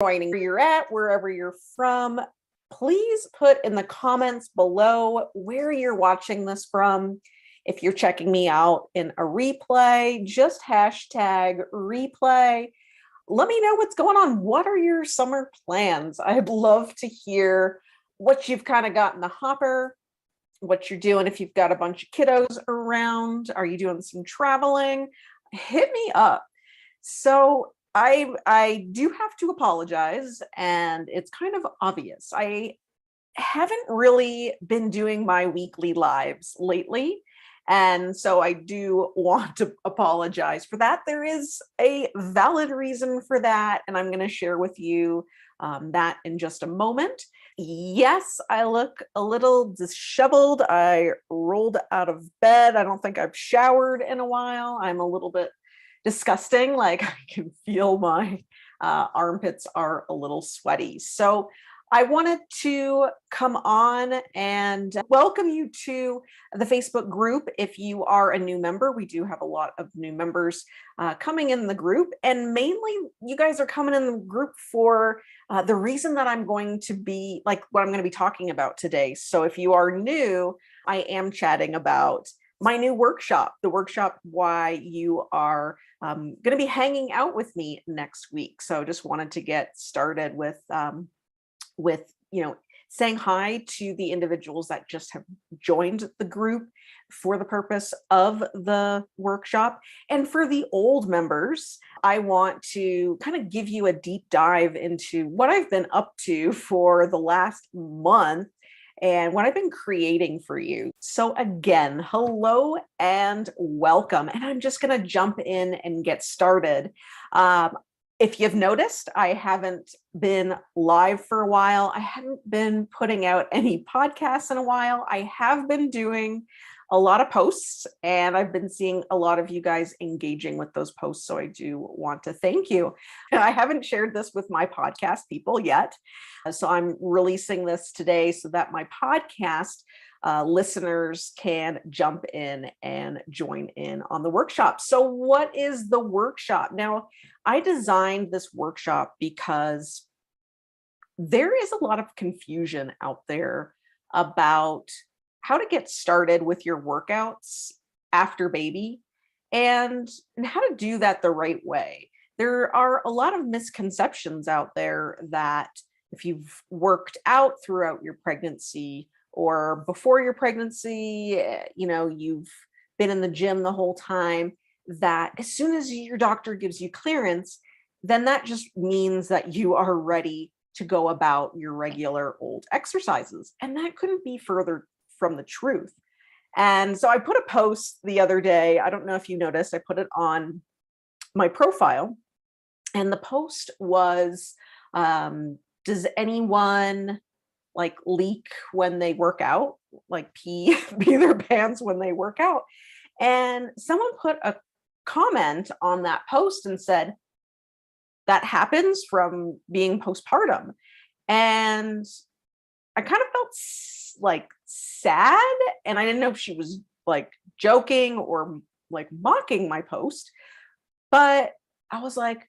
joining where you're at, wherever you're from. Please put in the comments below where you're watching this from. If you're checking me out in a replay, just hashtag replay. Let me know what's going on. What are your summer plans? I'd love to hear what you've kind of got in the hopper, what you're doing. If you've got a bunch of kiddos around, are you doing some traveling? Hit me up. So I do have to apologize, and it's kind of obvious. I haven't really been doing my weekly lives lately. And so I do want to apologize for that. There is a valid reason for that, and I'm going to share with you that in just a moment. Yes, I look a little disheveled. I rolled out of bed. I don't think I've showered in a while. I'm a little bit disgusting. Like, I can feel my armpits are a little sweaty. So I wanted to come on and welcome you to the Facebook group. If you are a new member, we do have a lot of new members coming in the group, and mainly you guys are coming in the group for the reason that I'm going to be, like, what I'm going to be talking about today. So if you are new, I am chatting about my new workshop, the workshop why you are going to be hanging out with me next week. So just wanted to get started with saying hi to the individuals that just have joined the group for the purpose of the workshop. And for the old members, I want to kind of give you a deep dive into what I've been up to for the last month and what I've been creating for you. So again, hello and welcome. And I'm just going to jump in and get started. If you've noticed, I haven't been live for a while. I haven't been putting out any podcasts in a while. I have been doing a lot of posts, and I've been seeing a lot of you guys engaging with those posts. So I do want to thank you. I haven't shared this with my podcast people yet. So I'm releasing this today so that my podcast listeners can jump in and join in on the workshop. So what is the workshop? Now, I designed this workshop because there is a lot of confusion out there about how to get started with your workouts after baby and how to do that the right way. There are a lot of misconceptions out there that if you've worked out throughout your pregnancy or before your pregnancy, you've been in the gym the whole time, that as soon as your doctor gives you clearance, then that just means that you are ready to go about your regular old exercises. And that couldn't be further from the truth. And so I put a post the other day. I don't know if you noticed, I put it on my profile. And the post was, does anyone like leak when they work out, like pee their pants when they work out? And someone put a comment on that post and said, that happens from being postpartum. And I kind of felt like sad, and I didn't know if she was like joking or like mocking my post, but I was like,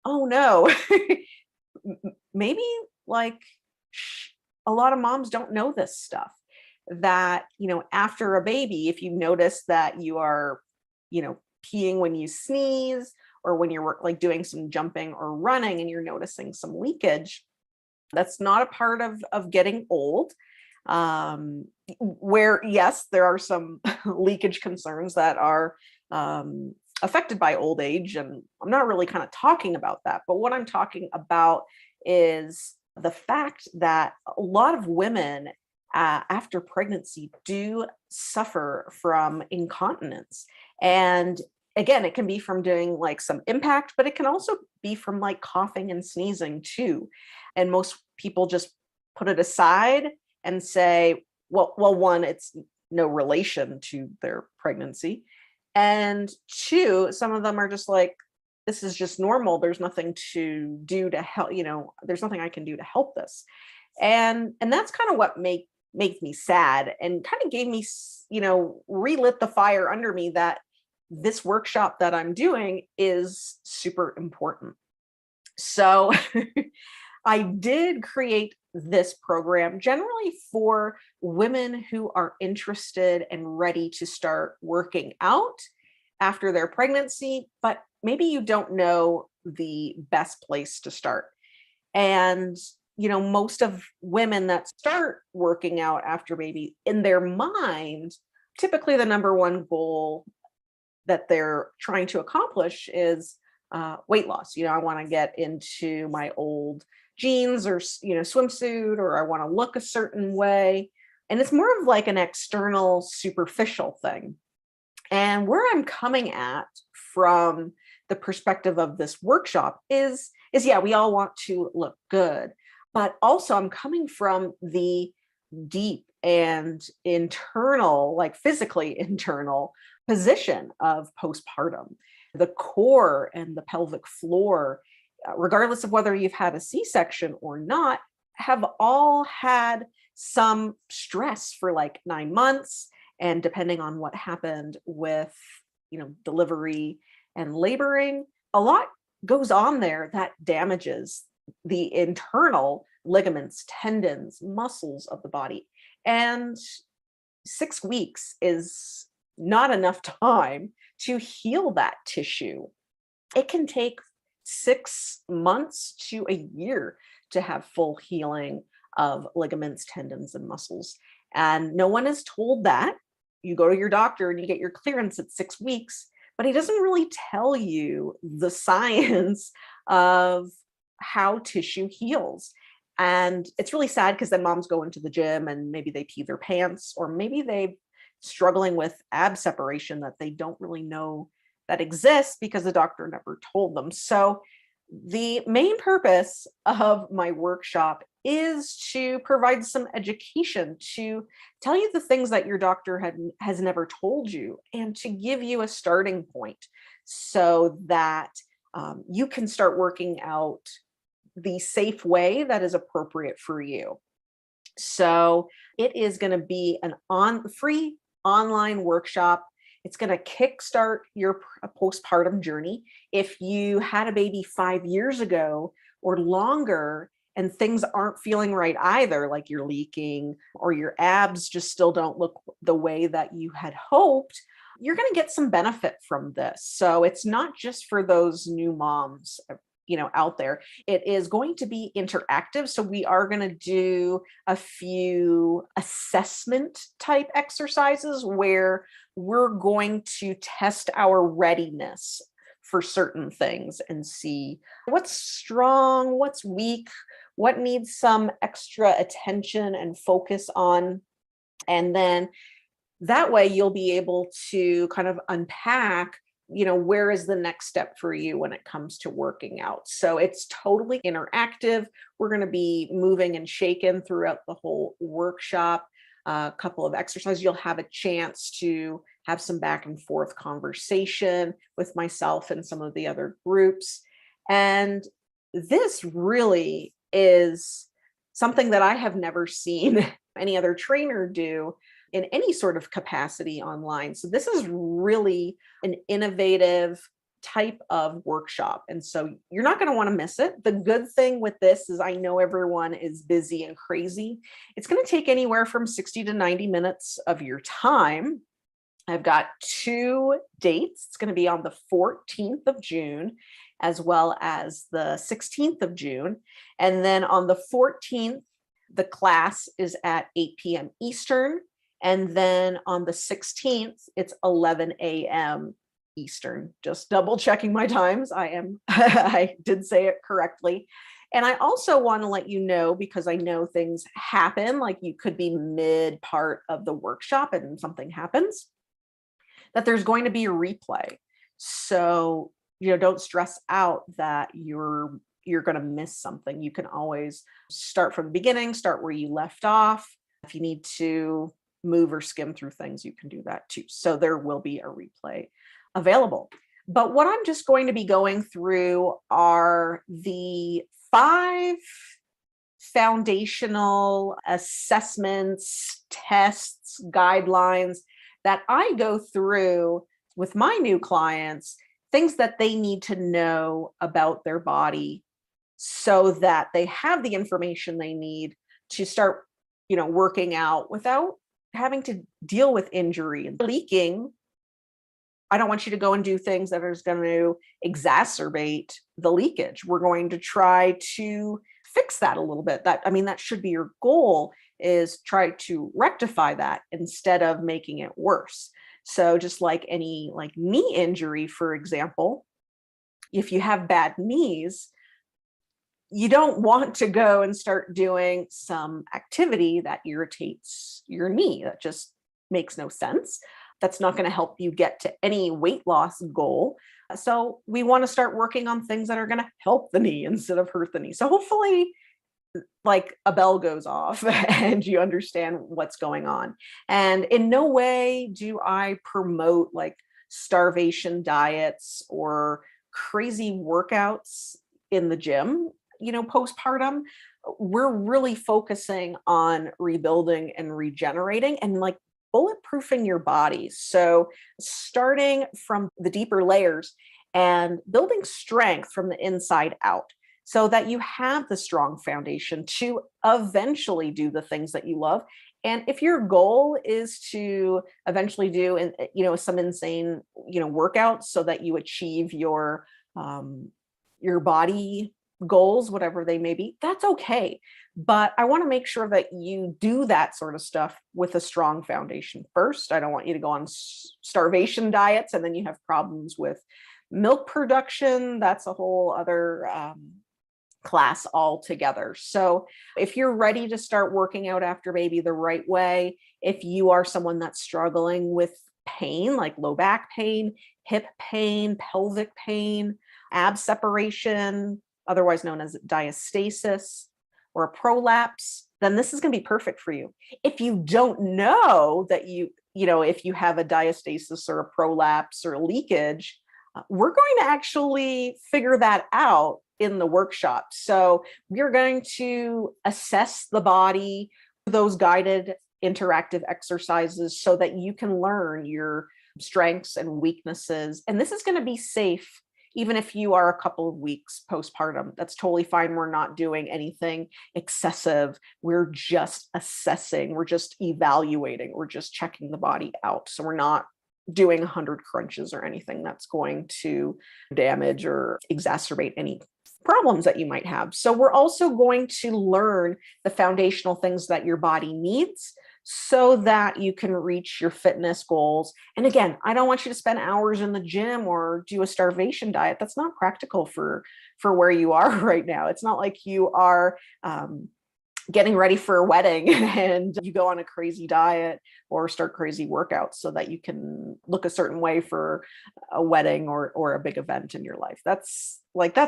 oh no, maybe like a lot of moms don't know this stuff, that, after a baby, if you notice that you are, peeing when you sneeze, or when you're like doing some jumping or running and you're noticing some leakage, that's not a part of getting old. Where, yes, there are some leakage concerns that are affected by old age, and I'm not really kind of talking about that. But what I'm talking about is the fact that a lot of women after pregnancy do suffer from incontinence. And again, it can be from doing like some impact, but it can also be from like coughing and sneezing too. And most people just put it aside and say, well, one, it's no relation to their pregnancy. And two, some of them are just like, this is just normal. There's nothing to do to help, there's nothing I can do to help this. And that's kind of what makes me sad, and kind of gave me, relit the fire under me that this workshop that I'm doing is super important. So I did create this program generally for women who are interested and ready to start working out after their pregnancy, but maybe you don't know the best place to start. And, most of women that start working out after baby, in their mind, typically the number one goal that they're trying to accomplish is weight loss. I want to get into my old jeans or swimsuit, or I want to look a certain way. And it's more of like an external, superficial thing. And where I'm coming at from the perspective of this workshop is yeah, we all want to look good, but also I'm coming from the deep and internal, like physically internal position of postpartum. The core and the pelvic floor, regardless of whether you've had a C-section or not, have all had some stress for like 9 months. And depending on what happened with, delivery and laboring, a lot goes on there that damages the internal ligaments, tendons, muscles of the body. And 6 weeks is not enough time to heal that tissue. It can take 6 months to a year to have full healing of ligaments, tendons, and muscles. And no one is told that. You go to your doctor and you get your clearance at 6 weeks, but he doesn't really tell you the science of how tissue heals. And it's really sad because then moms go into the gym and maybe they pee their pants, or maybe they're struggling with ab separation that they don't really know that exists because the doctor never told them. So the main purpose of my workshop is to provide some education, to tell you the things that your doctor has never told you, and to give you a starting point so that you can start working out the safe way that is appropriate for you. So it is going to be free online workshop. It's going to kickstart your postpartum journey. If you had a baby 5 years ago or longer and things aren't feeling right either, like you're leaking or your abs just still don't look the way that you had hoped, you're going to get some benefit from this. So it's not just for those new moms, out there. It is going to be interactive. So we are going to do a few assessment type exercises where we're going to test our readiness for certain things and see what's strong, what's weak, what needs some extra attention and focus on. And then that way you'll be able to kind of unpack where is the next step for you when it comes to working out. So it's totally interactive. We're going to be moving and shaking throughout the whole workshop. A couple of exercises. You'll have a chance to have some back and forth conversation with myself and some of the other groups. And this really is something that I have never seen any other trainer do in any sort of capacity online. So this is really an innovative type of workshop. And so you're not going to want to miss it. The good thing with this is I know everyone is busy and crazy. It's going to take anywhere from 60 to 90 minutes of your time. I've got 2 dates. It's going to be on the 14th of June as well as the 16th of June. And then on the 14th, the class is at 8 p.m. Eastern. And then on the 16th, it's 11 a.m. Eastern. Just double checking my times. I did say it correctly. And I also want to let you know, because I know things happen, like you could be mid part of the workshop and something happens, that there's going to be a replay. So, don't stress out that you're going to miss something. You can always start from the beginning, start where you left off. If you need to move or skim through things, you can do that too. So there will be a replay available. But what I'm just going to be going through are the 5 foundational assessments, tests, guidelines that I go through with my new clients, things that they need to know about their body so that they have the information they need to start, working out without having to deal with injury and leaking. I don't want you to go and do things that are going to exacerbate the leakage. We're going to try to fix that a little bit. That should be your goal, is try to rectify that instead of making it worse. So just like any knee injury, for example, if you have bad knees, you don't want to go and start doing some activity that irritates your knee. That just makes no sense. That's not going to help you get to any weight loss goal. So we want to start working on things that are going to help the knee instead of hurt the knee. So hopefully a bell goes off and you understand what's going on. And in no way do I promote starvation diets or crazy workouts in the gym, postpartum. We're really focusing on rebuilding and regenerating and bulletproofing your body. So starting from the deeper layers and building strength from the inside out, so that you have the strong foundation to eventually do the things that you love. And if your goal is to eventually do, some insane, workouts so that you achieve your body goals, whatever they may be, that's okay. But I want to make sure that you do that sort of stuff with a strong foundation first. I don't want you to go on starvation diets and then you have problems with milk production. That's a whole other class altogether. So if you're ready to start working out after baby the right way, if you are someone that's struggling with pain, like low back pain, hip pain, pelvic pain, ab separation, otherwise known as diastasis or a prolapse, then this is going to be perfect for you. If you don't know that if you have a diastasis or a prolapse or a leakage, we're going to actually figure that out in the workshop. So we're going to assess the body, those guided interactive exercises, so that you can learn your strengths and weaknesses. And this is going to be safe even if you are a couple of weeks postpartum. That's totally fine. We're not doing anything excessive. We're just assessing. We're just evaluating. We're just checking the body out. So we're not doing 100 crunches or anything that's going to damage or exacerbate any problems that you might have. So we're also going to learn the foundational things that your body needs so that you can reach your fitness goals. And again, I don't want you to spend hours in the gym or do a starvation diet. That's not practical for where you are right now. It's not like you are getting ready for a wedding and you go on a crazy diet or start crazy workouts so that you can look a certain way for a wedding or a big event in your life. That's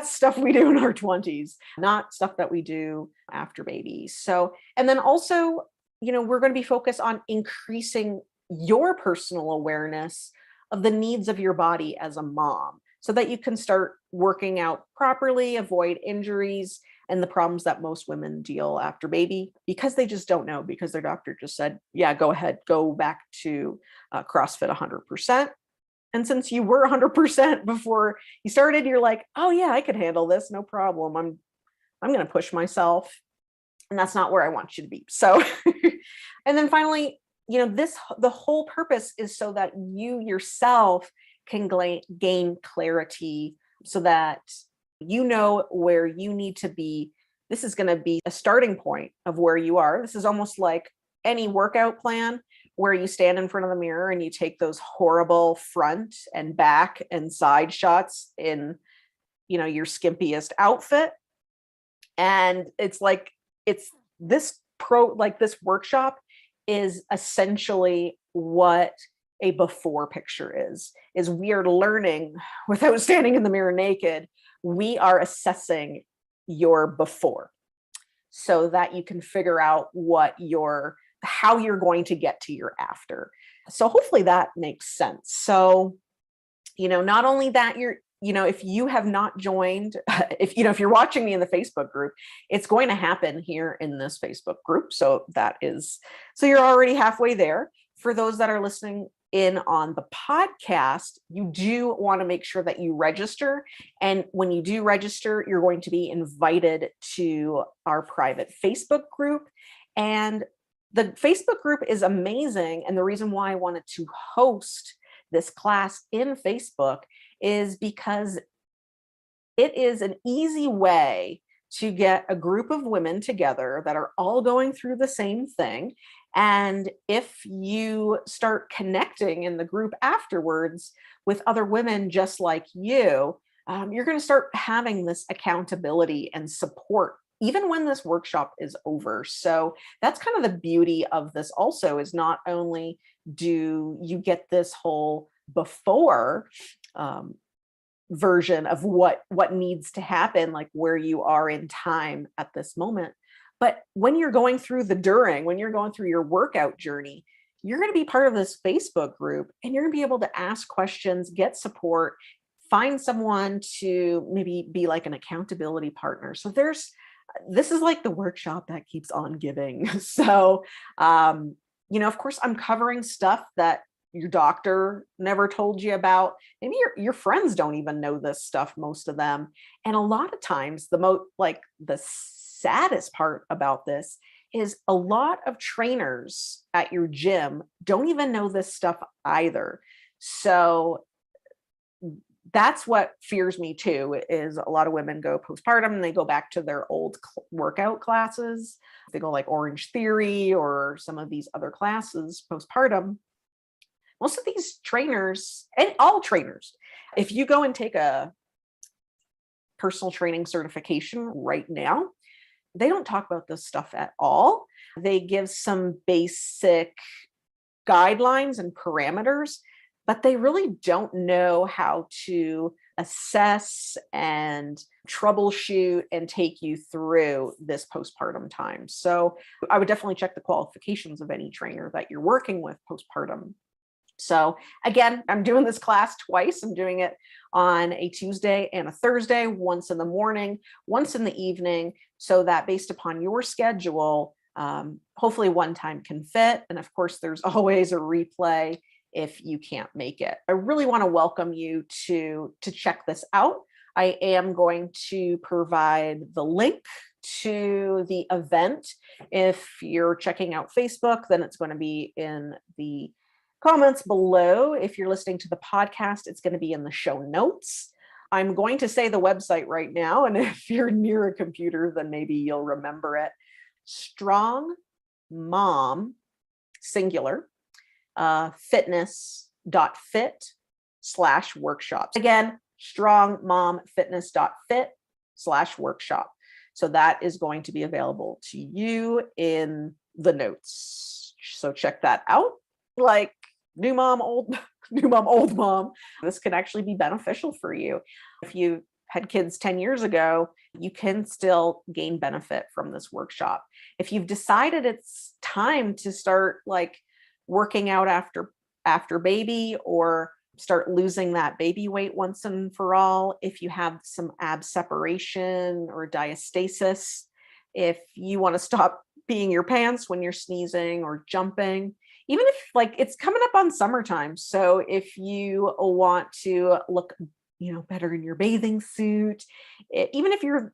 stuff we do in our 20s, not stuff that we do after baby. So, and then also, we're going to be focused on increasing your personal awareness of the needs of your body as a mom so that you can start working out properly, avoid injuries and the problems that most women deal after baby because they just don't know, because their doctor just said, yeah, go ahead, go back to CrossFit 100%. And since you were 100% before you started, you're like, oh yeah, I could handle this. No problem. I'm going to push myself. And that's not where I want you to be. So, and then finally, the whole purpose is so that you yourself can gain clarity so that you know where you need to be. This is going to be a starting point of where you are. This is almost like any workout plan where you stand in front of the mirror and you take those horrible front and back and side shots in, your skimpiest outfit. And it's this workshop is essentially what a before picture is we are learning without standing in the mirror naked. We are assessing your before so that you can figure out how you're going to get to your after. So hopefully that makes sense. So, not only that, if you have not joined, if you're watching me in the Facebook group, it's going to happen here in this Facebook group. So you're already halfway there. For those that are listening in on the podcast, you do want to make sure that you register. And when you do register, you're going to be invited to our private Facebook group. And the Facebook group is amazing. And the reason why I wanted to host this class in Facebook is because it is an easy way to get a group of women together that are all going through the same thing. And if you start connecting in the group afterwards with other women just like you, you're going to start having this accountability and support even when this workshop is over. So that's kind of the beauty of this also, is not only do you get this whole before version of what needs to happen, like where you are in time at this moment, but when you're going through when you're going through your workout journey, you're going to be part of this Facebook group, and you're going to be able to ask questions, get support, find someone to maybe be like an accountability partner. So this is like the workshop that keeps on giving. So, of course, I'm covering stuff that your doctor never told you about. Maybe your friends don't even know this stuff, most of them. And a lot of times the saddest part about this is a lot of trainers at your gym don't even know this stuff either. So that's what fears me too, is a lot of women go postpartum and they go back to their old workout classes. They go like Orange Theory or some of these other classes postpartum. Most of these trainers, and all trainers, if you go and take a personal training certification right now, they don't talk about this stuff at all. They give some basic guidelines and parameters, but they really don't know how to assess and troubleshoot and take you through this postpartum time. So I would definitely check the qualifications of any trainer that you're working with postpartum. So again, I'm doing this class twice. I'm doing it on a Tuesday and a Thursday, once in the morning, once in the evening, so that based upon your schedule, hopefully one time can fit. And of course, there's always a replay if you can't make it. I really want to welcome you to check this out. I am going to provide the link to the event. If you're checking out Facebook, then it's going to be in the comments below. If you're listening to the podcast, it's going to be in the show notes. I'm going to say the website right now, and if you're near a computer, then maybe you'll remember it. Strong Mom, singular, fitness.fit/workshops. Again, strongmomfitness.fit/workshop. So that is going to be available to you in the notes. So check that out. Like new mom, old mom, this can actually be beneficial for you. If you had kids 10 years ago, you can still gain benefit from this workshop. If you've decided it's time to start like working out after baby, or start losing that baby weight once and for all, if you have some ab separation or diastasis, if you want to stop peeing your pants when you're sneezing or jumping, even if like it's coming up on summertime. So if you want to look, better in your bathing suit, even if you're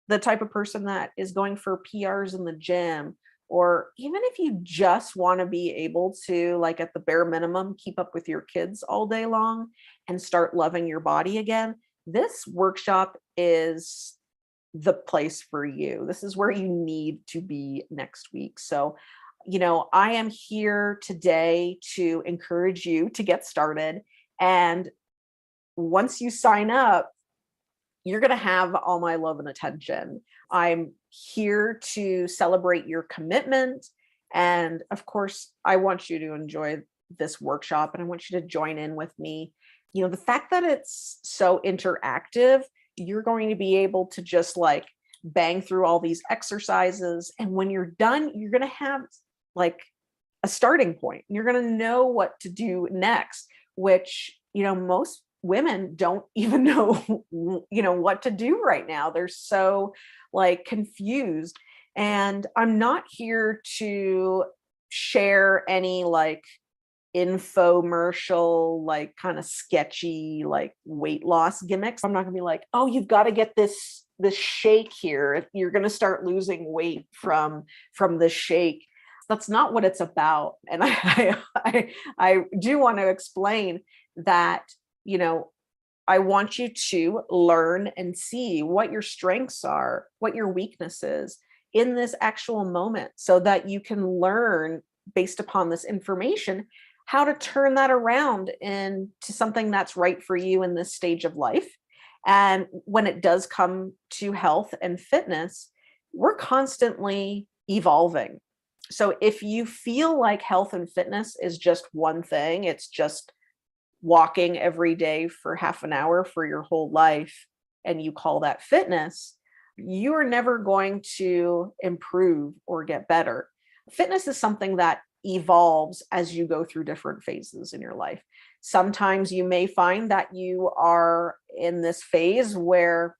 the type of person that is going for PRs in the gym, or even if you just want to be able to, like at the bare minimum, keep up with your kids all day long and start loving your body again, this workshop is the place for you. This is where you need to be next week. So, I am here today to encourage you to get started. And once you sign up, you're going to have all my love and attention. I'm here to celebrate your commitment. And of course, I want you to enjoy this workshop, and I want you to join in with me. The fact that it's so interactive, you're going to be able to just like bang through all these exercises. And when you're done, you're going to have like a starting point. You're going to know what to do next, which, most women don't even know, what to do right now. They're so like confused. And I'm not here to share any like infomercial, like kind of sketchy, like weight loss gimmicks. I'm not gonna be like, oh, you've got to get this shake here. You're gonna start losing weight from this shake. That's not what it's about. And I do want to explain that, you know, I want you to learn and see what your strengths are, what your weaknesses in this actual moment, so that you can learn based upon this information how to turn that around into something that's right for you in this stage of life. And when it does come to health and fitness, we're constantly evolving. So if you feel like health and fitness is just one thing, it's just walking every day for half an hour for your whole life, and you call that fitness, you are never going to improve or get better. Fitness is something that evolves as you go through different phases in your life. Sometimes you may find that you are in this phase where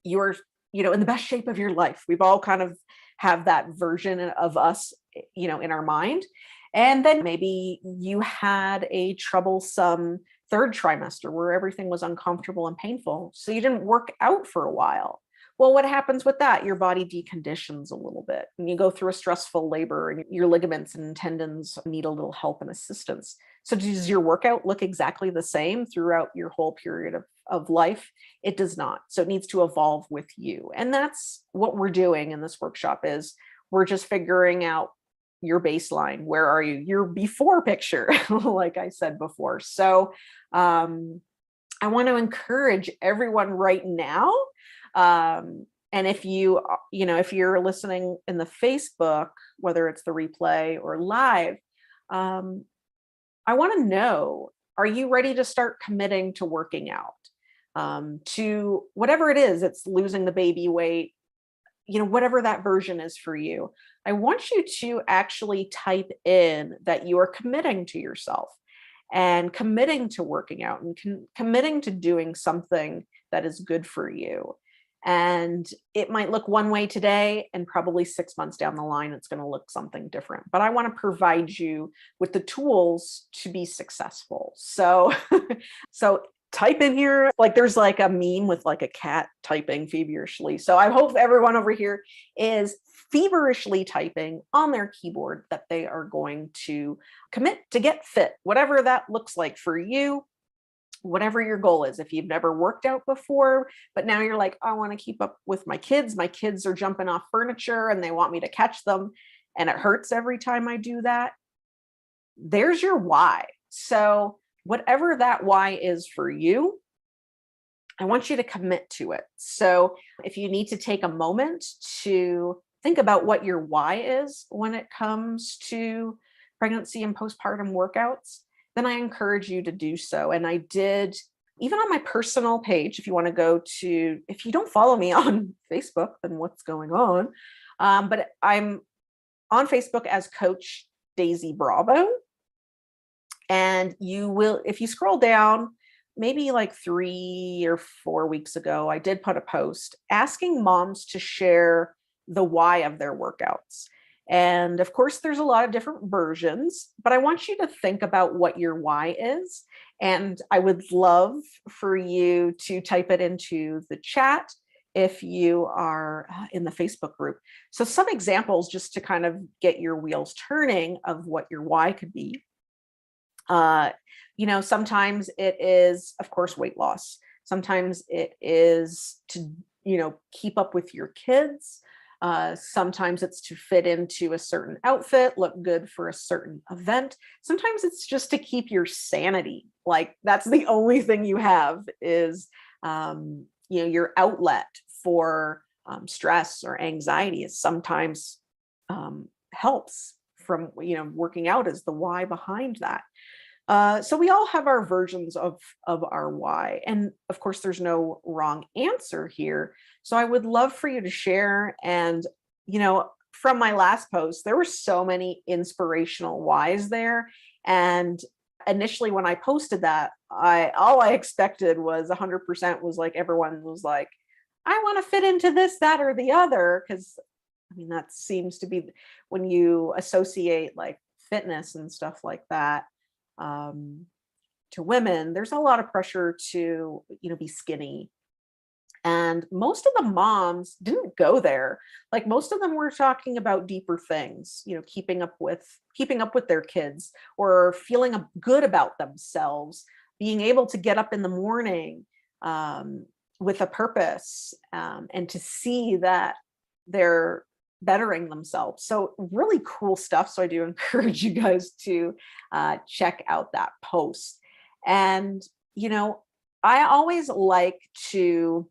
you're, you know, in the best shape of your life. We've all kind of have that version of us, you know, in our mind. And then maybe you had a troublesome third trimester where everything was uncomfortable and painful, so you didn't work out for a while. Well, what happens with that? Your body deconditions a little bit, and you go through a stressful labor, and your ligaments and tendons need a little help and assistance. So does your workout look exactly the same throughout your whole period of life? It does not. So it needs to evolve with you. And that's what we're doing in this workshop, is we're just figuring out your baseline. Where are you? Your before picture, like I said before. So I want to encourage everyone right now. And if you know, if you're listening in the Facebook, whether it's the replay or live, I want to know, are you ready to start committing to working out? To whatever it is, it's losing the baby weight, you know, whatever that version is for you. I want you to actually type in that you are committing to yourself and committing to working out and committing to doing something that is good for you. And it might look one way today, and probably 6 months down the line, it's going to look something different. But I want to provide you with the tools to be successful. So, so type in here, like there's like a meme with like a cat typing feverishly. So I hope everyone over here is feverishly typing on their keyboard that they are going to commit to get fit, whatever that looks like for you. Whatever your goal is. If you've never worked out before, but now you're like, I want to keep up with my kids are jumping off furniture and they want me to catch them, and it hurts every time I do that. There's your why. So whatever that why is for you, I want you to commit to it. So if you need to take a moment to think about what your why is when it comes to pregnancy and postpartum workouts, then I encourage you to do so. And I did, even on my personal page, if you want to go to, if you don't follow me on Facebook, then what's going on? But I'm on Facebook as Coach Daisy Bravo. And you will, if you scroll down, maybe like 3 or 4 weeks ago, I did put a post asking moms to share the why of their workouts. And of course, there's a lot of different versions, but I want you to think about what your why is. And I would love for you to type it into the chat if you are in the Facebook group. So some examples just to kind of get your wheels turning of what your why could be. You know, sometimes it is, of course, weight loss. Sometimes it is to, you know, keep up with your kids. Sometimes it's to fit into a certain outfit, look good for a certain event. Sometimes it's just to keep your sanity. Like that's the only thing you have is, you know, your outlet for stress or anxiety is sometimes helps from, you know, working out is the why behind that. So we all have our versions of our why. And of course, there's no wrong answer here. So I would love for you to share. And, you know, from my last post, there were so many inspirational whys there. And initially when I posted that, all I expected was 100% was like, everyone was like, I want to fit into this, that, or the other. Because I mean, that seems to be when you associate like fitness and stuff like that, to women, there's a lot of pressure to, be skinny. And most of the moms didn't go there. Like most of them were talking about deeper things, keeping up with their kids, or feeling good about themselves, being able to get up in the morning, with a purpose, and to see that they're bettering themselves. So really cool stuff. So I do encourage you guys to check out that post. And, I always like to,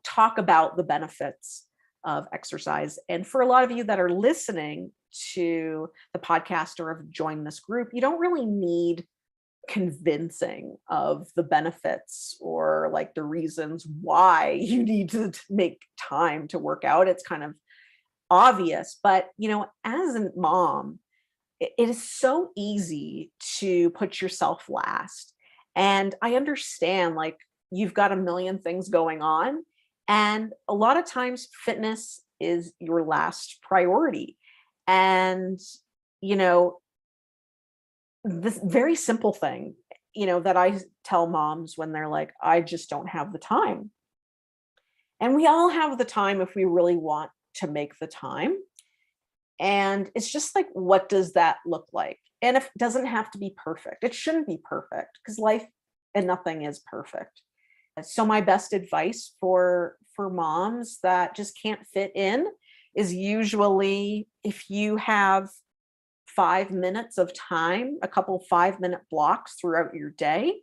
talk about the benefits of exercise. And for a lot of you that are listening to the podcast or have joined this group, you don't really need convincing of the benefits or like the reasons why you need to make time to work out. It's kind of obvious, but as a mom, it is so easy to put yourself last. And I understand, like, you've got a million things going on, and a lot of times fitness is your last priority. And this very simple thing, that I tell moms when they're like, I just don't have the time. And we all have the time if we really want to make the time. And it's just like, what does that look like? And if it doesn't have to be perfect, it shouldn't be perfect, because life and nothing is perfect. So my best advice for moms that just can't fit in is usually, if you have 5 minutes of time, a couple 5-minute blocks throughout your day,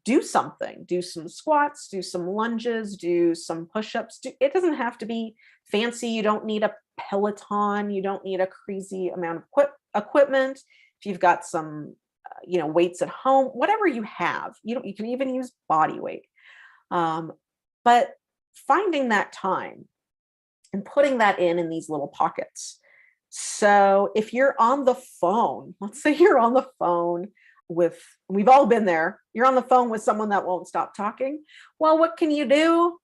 do something. Do some squats, do some lunges, do some push-ups. It doesn't have to be fancy. You don't need a Peloton. You don't need a crazy amount of equipment. If you've got some, weights at home, whatever you have, you can even use body weight. But finding that time and putting that in these little pockets. So if you're on the phone, let's say you're on the phone with, we've all been there, you're on the phone with someone that won't stop talking. Well, what can you do?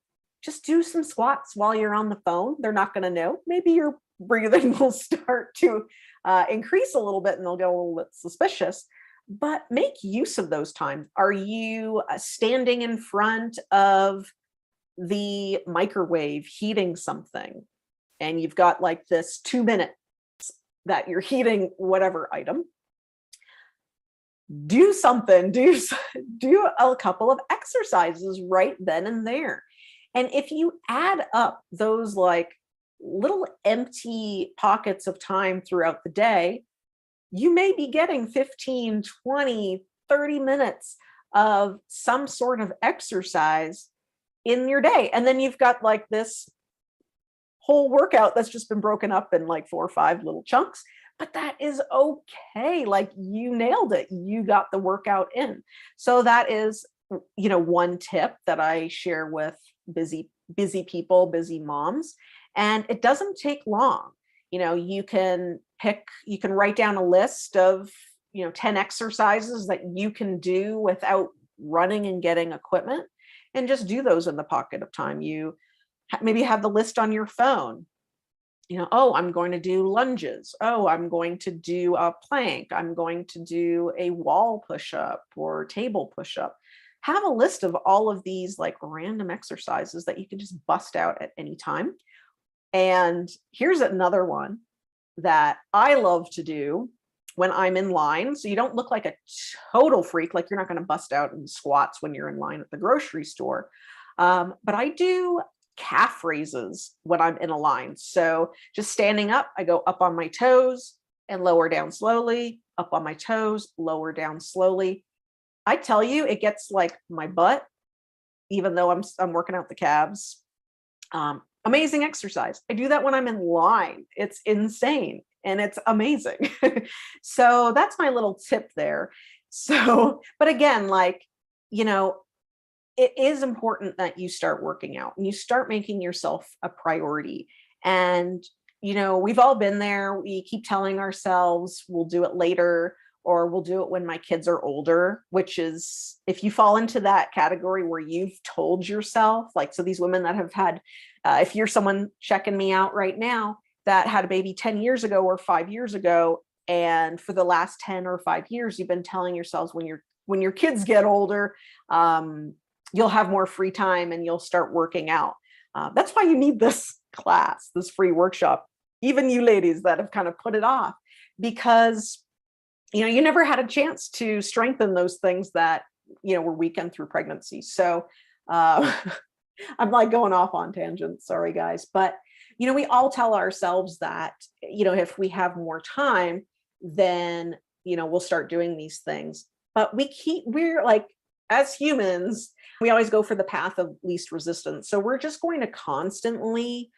Just do some squats while you're on the phone. They're not going to know. Maybe your breathing will start to increase a little bit and they'll get a little bit suspicious, but make use of those times. Are you standing in front of the microwave heating something, and you've got like this 2 minutes that you're heating whatever item? Do something, do a couple of exercises right then and there. And if you add up those like little empty pockets of time throughout the day, you may be getting 15, 20, 30 minutes of some sort of exercise in your day. And then you've got like this whole workout that's just been broken up in like 4 or 5 little chunks. But that is okay. Like, you nailed it. You got the workout in. So that is, one tip that I share with busy people, busy moms. And it doesn't take long. You can write down a list of, 10 exercises that you can do without running and getting equipment, and just do those in the pocket of time. You maybe have the list on your phone. Oh, I'm going to do lunges. Oh, I'm going to do a plank. I'm going to do a wall push-up or table push-up. Have a list of all of these like random exercises that you can just bust out at any time. And here's another one that I love to do when I'm in line. So you don't look like a total freak, like you're not going to bust out in squats when you're in line at the grocery store. But I do calf raises when I'm in a line. So just standing up, I go up on my toes and lower down slowly, up on my toes, lower down slowly. I tell you, it gets like my butt, even though I'm working out the calves. Amazing exercise. I do that when I'm in line. It's insane and it's amazing. So that's my little tip there. So, but again, like, it is important that you start working out and you start making yourself a priority. And, we've all been there. We keep telling ourselves we'll do it later, or we'll do it when my kids are older, which is, if you fall into that category where you've told yourself, like, so these women that have had, if you're someone checking me out right now, that had a baby 10 years ago or 5 years ago. And for the last 10 or 5 years, you've been telling yourselves when your kids get older, you'll have more free time and you'll start working out. That's why you need this class, this free workshop, even you ladies that have kind of put it off, because you never had a chance to strengthen those things that were weakened through pregnancy. So I'm like going off on tangents, sorry guys, but we all tell ourselves that if we have more time, then we'll start doing these things. But we're like, as humans, we always go for the path of least resistance. So we're just going to constantly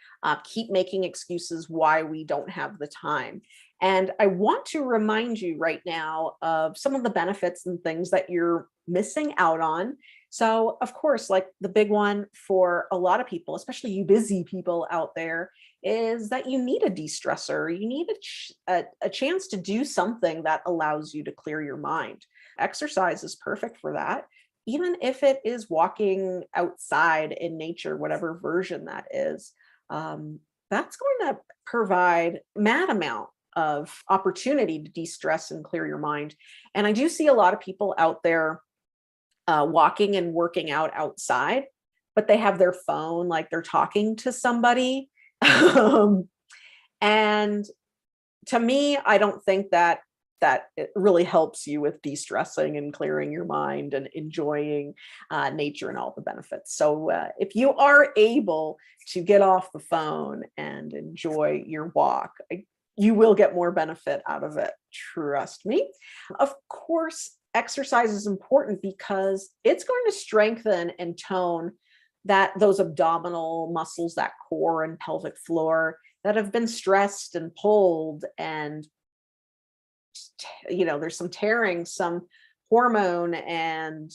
keep making excuses why we don't have the time. And I want to remind you right now of some of the benefits and things that you're missing out on. So, of course, like the big one for a lot of people, especially you busy people out there, is that you need a de-stressor. You need a chance to do something that allows you to clear your mind. Exercise is perfect for that, even if it is walking outside in nature, whatever version that is. That's going to provide mad amount of opportunity to de-stress and clear your mind. And I do see a lot of people out there walking and working out outside, but they have their phone, like they're talking to somebody. And to me, I don't think that it really helps you with de-stressing and clearing your mind and enjoying nature and all the benefits. So if you are able to get off the phone and enjoy your walk, you will get more benefit out of it. Trust me. Of course, exercise is important because it's going to strengthen and tone those abdominal muscles, that core and pelvic floor that have been stressed and pulled, and there's some tearing, some hormone and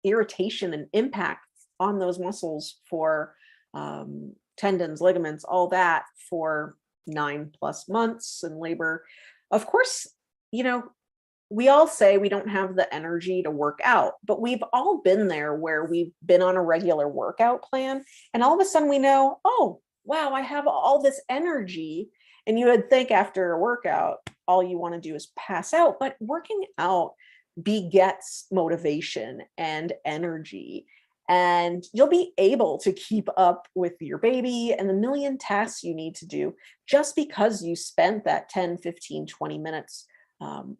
irritation and impact on those muscles for tendons, ligaments, all that for 9+ months in labor. Of course, we all say we don't have the energy to work out, but we've all been there where we've been on a regular workout plan and all of a sudden we know, oh, wow, I have all this energy. And you would think after a workout, all you want to do is pass out, but working out begets motivation and energy. And you'll be able to keep up with your baby and the million tasks you need to do just because you spent that 10, 15, 20 minutes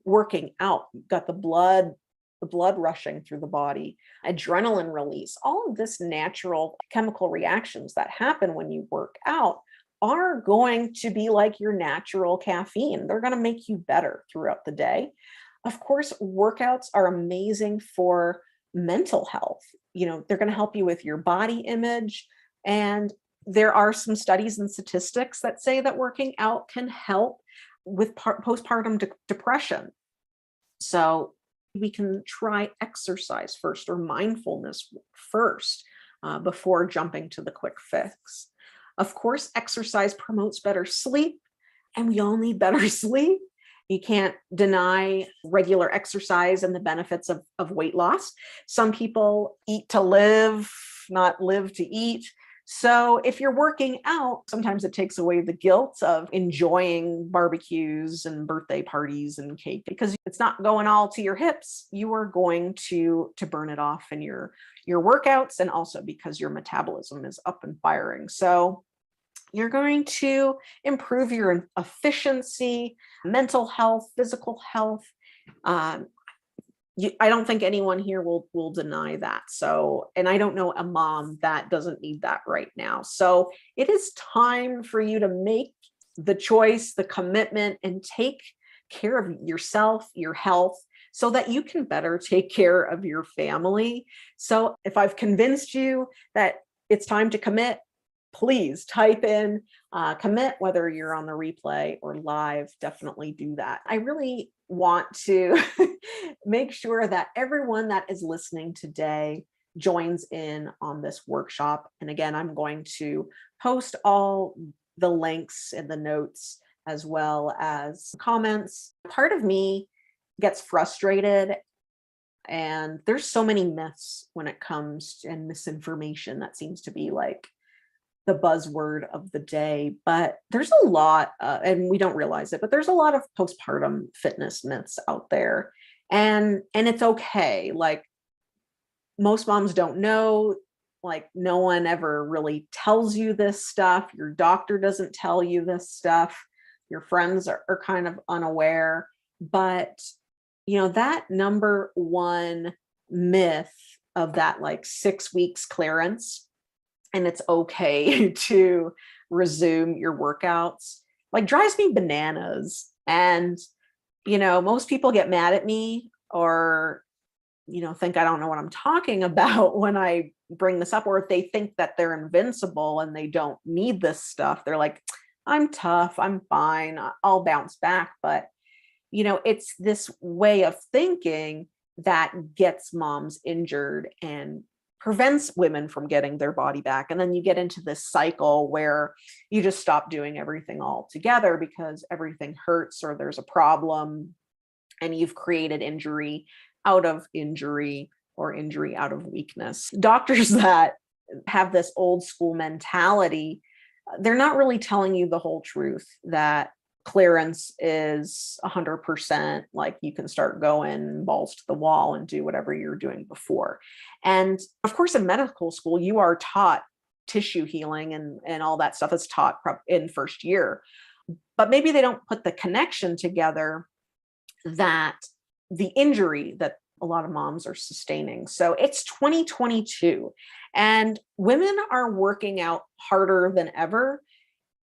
working out. You've got the blood rushing through the body, adrenaline release, all of this natural chemical reactions that happen when you work out are going to be like your natural caffeine. They're going to make you better throughout the day. Of course, workouts are amazing for mental health. They're going to help you with your body image. And there are some studies and statistics that say that working out can help with postpartum depression. So we can try exercise first or mindfulness first before jumping to the quick fix. Of course, exercise promotes better sleep, and we all need better sleep. You can't deny regular exercise and the benefits of weight loss. Some people eat to live, not live to eat. So if you're working out, sometimes it takes away the guilt of enjoying barbecues and birthday parties and cake, because it's not going all to your hips. You are going to burn it off in your workouts, and also because your metabolism is up and firing. So you're going to improve your efficiency, mental health, physical health. I don't think anyone here will deny that. So, and I don't know a mom that doesn't need that right now. So it is time for you to make the choice, the commitment, and take care of yourself, your health, so that you can better take care of your family. So if I've convinced you that it's time to commit, please type in commit, whether you're on the replay or live. Definitely do that. I really want to make sure that everyone that is listening today joins in on this workshop. And again, I'm going to post all the links in the notes as well as comments. Part of me gets frustrated, and there's so many myths when it comes to, and misinformation that seems to be like the buzzword of the day, but there's a lot, and we don't realize it, but there's a lot of postpartum fitness myths out there. And it's okay. Like, most moms don't know, like, no one ever really tells you this stuff. Your doctor doesn't tell you this stuff. Your friends are kind of unaware. But, that number one myth of that, like, 6 weeks clearance, and it's okay to resume your workouts, like, drives me bananas. And, most people get mad at me, or think I don't know what I'm talking about when I bring this up, or if they think that they're invincible and they don't need this stuff. They're like, I'm tough, I'm fine, I'll bounce back. But, it's this way of thinking that gets moms injured and prevents women from getting their body back. And then you get into this cycle where you just stop doing everything altogether because everything hurts or there's a problem, and you've created injury out of injury, or injury out of weakness. Doctors that have this old school mentality, they're not really telling you the whole truth, that clearance is 100%, like, you can start going balls to the wall and do whatever you're doing before. And of course, in medical school, you are taught tissue healing, and all that stuff is taught in first year. But maybe they don't put the connection together that the injury that a lot of moms are sustaining. So it's 2022, and women are working out harder than ever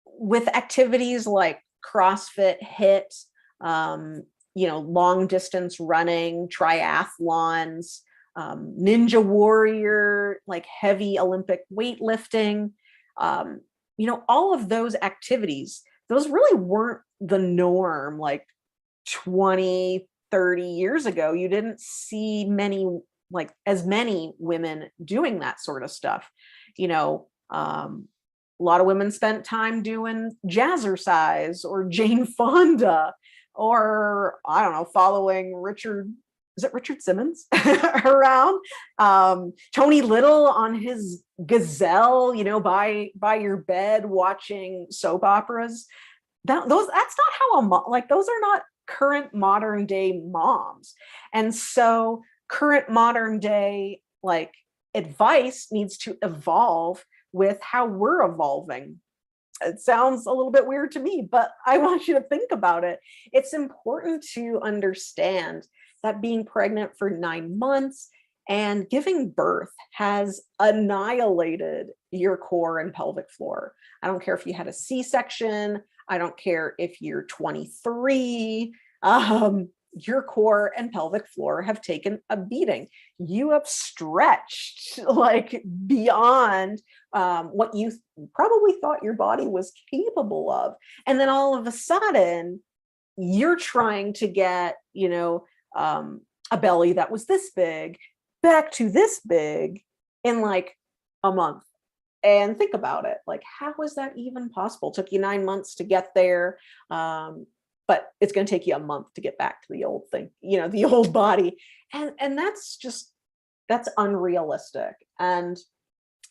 with activities like CrossFit, HIIT, long distance running, triathlons, Ninja Warrior, like heavy Olympic weightlifting. All of those activities, those really weren't the norm like 20, 30 years ago. You didn't see as many women doing that sort of stuff. A lot of women spent time doing jazzercise or Jane Fonda, or I don't know, following Richard Simmons around, Tony Little on his Gazelle, by your bed watching soap operas. That's not how those are not current modern day moms. And so current modern day, like, advice needs to evolve with how we're evolving. It sounds a little bit weird to me, but I want you to think about it. It's important to understand that being pregnant for 9 months and giving birth has annihilated your core and pelvic floor. I don't care if you had a C-section. I don't care if you're 23. Your core and pelvic floor have taken a beating. You have stretched like beyond what you probably thought your body was capable of. And then all of a sudden, you're trying to get, a belly that was this big back to this big in like a month. And think about it, like, how is that even possible? It took you 9 months to get there. But it's going to take you a month to get back to the old thing, the old body. And that's unrealistic. And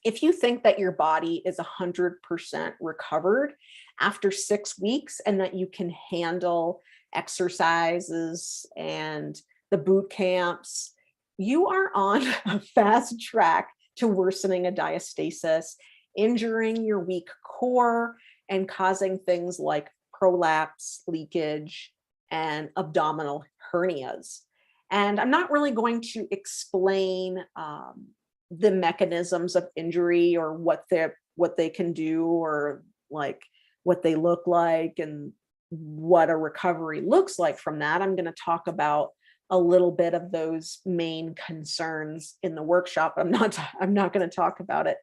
if you think that your body is 100% recovered after 6 weeks, and that you can handle exercises and the boot camps, you are on a fast track to worsening a diastasis, injuring your weak core, and causing things like prolapse, leakage, and abdominal hernias. And I'm not really going to explain the mechanisms of injury, or what they can do, or like what they look like, and what a recovery looks like from that. I'm going to talk about a little bit of those main concerns in the workshop. I'm not going to talk about it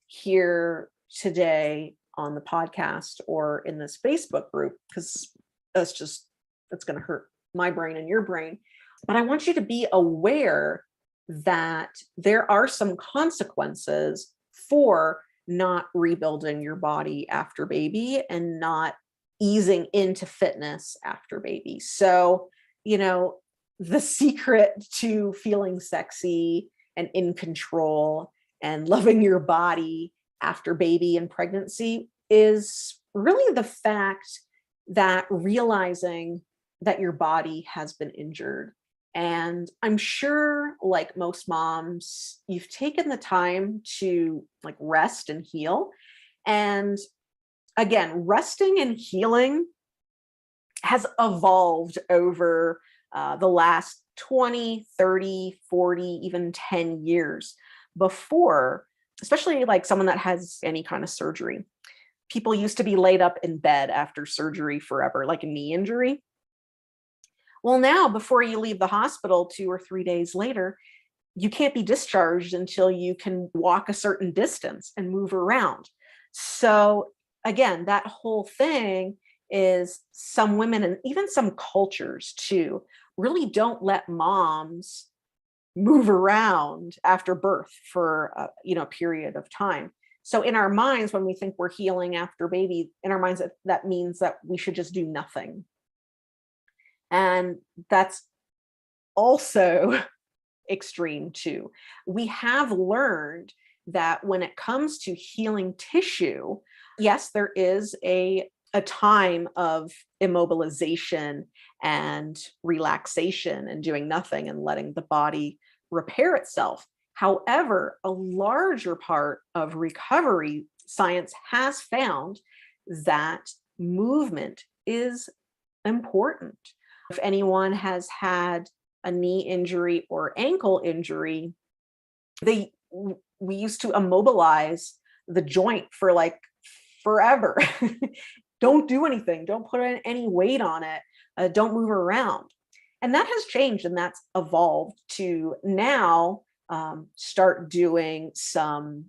here today on the podcast or in this Facebook group, because it's going to hurt my brain and your brain. But I want you to be aware that there are some consequences for not rebuilding your body after baby and not easing into fitness after baby. So, the secret to feeling sexy and in control and loving your body after baby and pregnancy is really the fact that realizing that your body has been injured. And I'm sure, like most moms, you've taken the time to like rest and heal. And again, resting and healing has evolved over the last 20, 30, 40, even 10 years. Before, especially like someone that has any kind of surgery, people used to be laid up in bed after surgery forever, like a knee injury. Well, now, before you leave the hospital 2 or 3 days later, you can't be discharged until you can walk a certain distance and move around. So, again, that whole thing is some women and even some cultures too really don't let moms move around after birth for a period of time. So in our minds, when we think we're healing after baby, in our minds that means that we should just do nothing. And that's also extreme too. We have learned that when it comes to healing tissue, yes, there is a time of immobilization and relaxation and doing nothing and letting the body repair itself. However, a larger part of recovery science has found that movement is important. If anyone has had a knee injury or ankle injury, we used to immobilize the joint for like forever. Don't do anything. Don't put any weight on it. Don't move around. And that has changed and that's evolved to now start doing some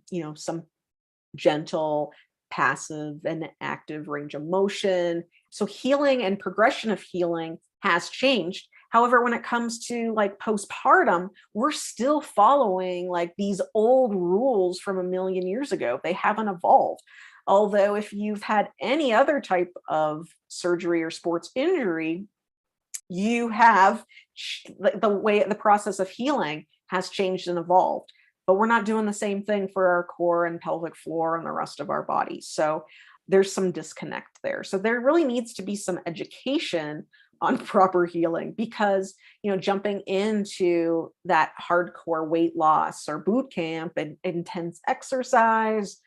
gentle, passive, and active range of motion. So healing and progression of healing has changed. However, when it comes to like postpartum, we're still following like these old rules from a million years ago. They haven't evolved. Although if you've had any other type of surgery or sports injury, you have the process of healing has changed and evolved. But we're not doing the same thing for our core and pelvic floor and the rest of our body. So there's some disconnect there. So there really needs to be some education on proper healing because, jumping into that hardcore weight loss or boot camp and intense exercise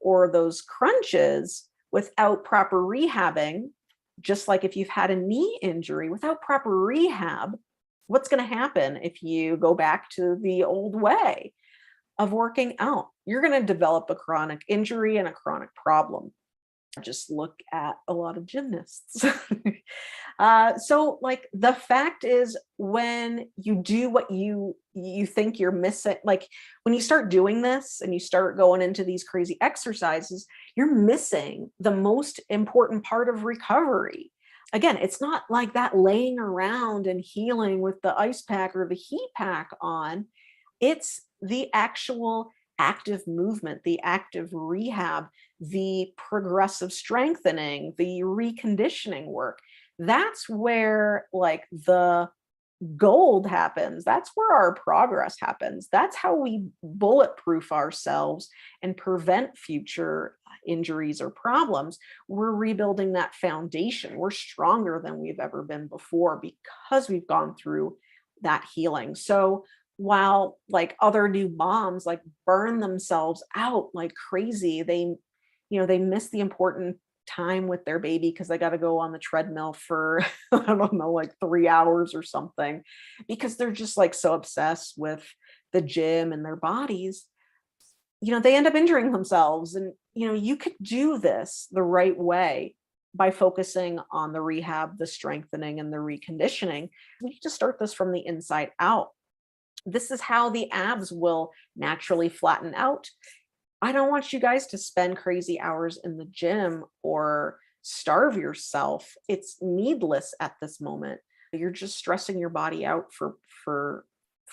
or those crunches without proper rehabbing, just like if you've had a knee injury without proper rehab, what's going to happen if you go back to the old way of working out? You're going to develop a chronic injury and a chronic problem. Just look at a lot of gymnasts. So like the fact is when you do what you think you're missing, like when you start doing this and you start going into these crazy exercises, you're missing the most important part of recovery. Again, it's not like that laying around and healing with the ice pack or the heat pack on. It's the actual active movement, the active rehab, the progressive strengthening, the reconditioning work. That's where like the gold happens. That's where our progress happens. That's how we bulletproof ourselves and prevent future injuries or problems. We're rebuilding that foundation. We're stronger than we've ever been before because we've gone through that healing. So while like other new moms like burn themselves out like crazy, they miss the important time with their baby because they got to go on the treadmill for I don't know, like 3 hours or something, because they're just like so obsessed with the gym and their bodies. They end up injuring themselves. And you could do this the right way by focusing on the rehab, the strengthening, and the reconditioning. We need to start this from the inside out. This is how the abs will naturally flatten out. I don't want you guys to spend crazy hours in the gym or starve yourself. It's needless at this moment. You're just stressing your body out for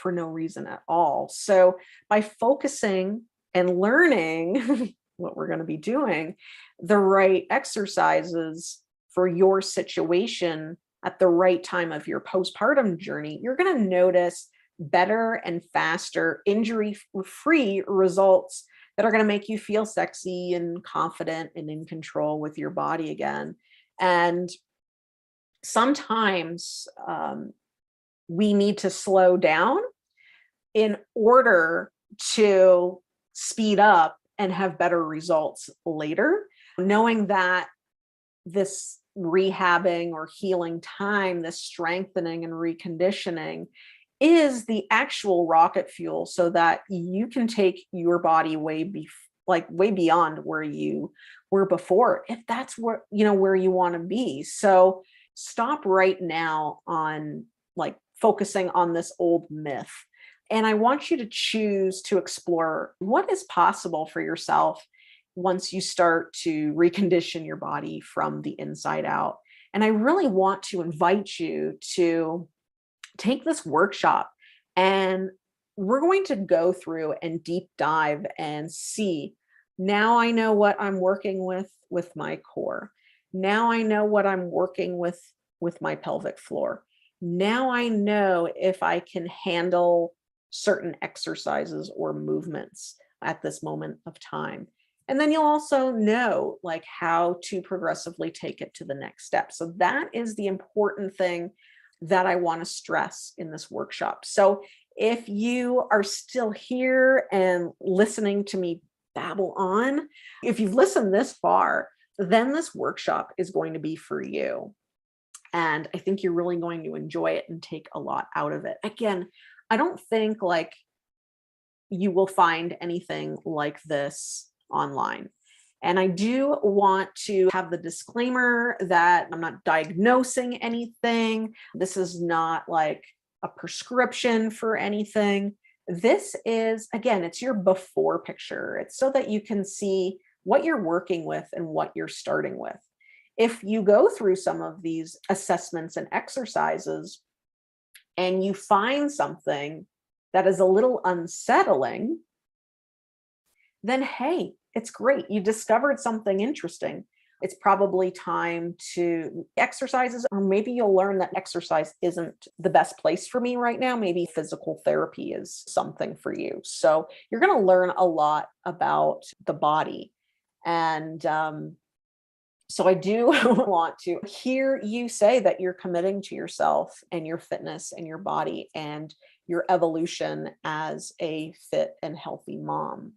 no reason at all. So by focusing and learning what we're going to be doing, the right exercises for your situation at the right time of your postpartum journey, you're going to notice better and faster injury-free results that are going to make you feel sexy and confident and in control with your body again. And sometimes we need to slow down in order to speed up and have better results later, knowing that this rehabbing or healing time, this strengthening and reconditioning is the actual rocket fuel so that you can take your body way beyond where you were before, if that's where, where you want to be. So stop right now on focusing on this old myth. And I want you to choose to explore what is possible for yourself once you start to recondition your body from the inside out. And I really want to invite you to take this workshop, and we're going to go through and deep dive and see, now I know what I'm working with my core. Now I know what I'm working with my pelvic floor. Now I know if I can handle certain exercises or movements at this moment of time. And then you'll also know how to progressively take it to the next step. So that is the important thing that I want to stress in this workshop. So if you are still here and listening to me babble on, if you've listened this far, then this workshop is going to be for you. And I think you're really going to enjoy it and take a lot out of it. Again, I don't think you will find anything like this online. And I do want to have the disclaimer that I'm not diagnosing anything. This is not a prescription for anything. This is, again, it's your before picture. It's so that you can see what you're working with and what you're starting with. If you go through some of these assessments and exercises and you find something that is a little unsettling, then hey, it's great. You discovered something interesting. It's probably time to exercises, or maybe you'll learn that exercise isn't the best place for me right now. Maybe physical therapy is something for you. So you're going to learn a lot about the body. And so I do want to hear you say that you're committing to yourself and your fitness and your body and your evolution as a fit and healthy mom.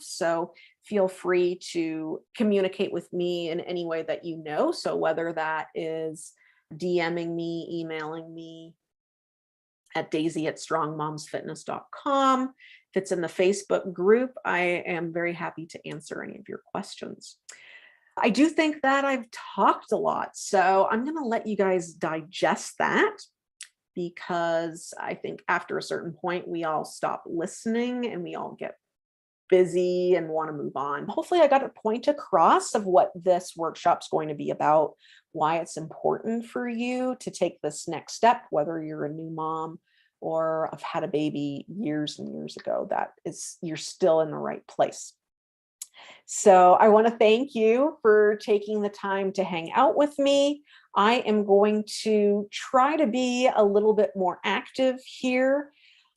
So feel free to communicate with me in any way that you know. So whether that is DMing me, emailing me at daisy@strongmomsfitness.com. If it's in the Facebook group, I am very happy to answer any of your questions. I do think that I've talked a lot, so I'm going to let you guys digest that, because I think after a certain point, we all stop listening and we all get busy and want to move on. Hopefully I got a point across of what this workshop's going to be about, why it's important for you to take this next step, whether you're a new mom or have had a baby years and years ago. You're still in the right place. So I want to thank you for taking the time to hang out with me. I am going to try to be a little bit more active here.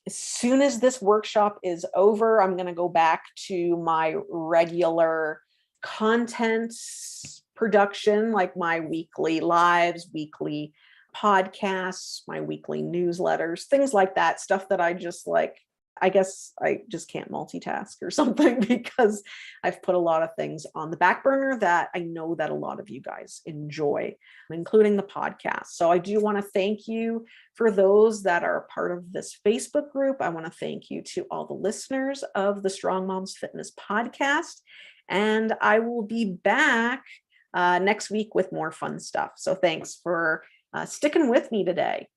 As soon as this workshop is over, I'm going to go back to my regular content production, like my weekly lives, weekly podcasts, my weekly newsletters, things like that, stuff that I just I guess I just can't multitask or something, because I've put a lot of things on the back burner that I know that a lot of you guys enjoy, including the podcast. So I do want to thank you for those that are part of this Facebook group. I want to thank you to all the listeners of the Strong Moms Fitness podcast. And I will be back next week with more fun stuff. So thanks for sticking with me today.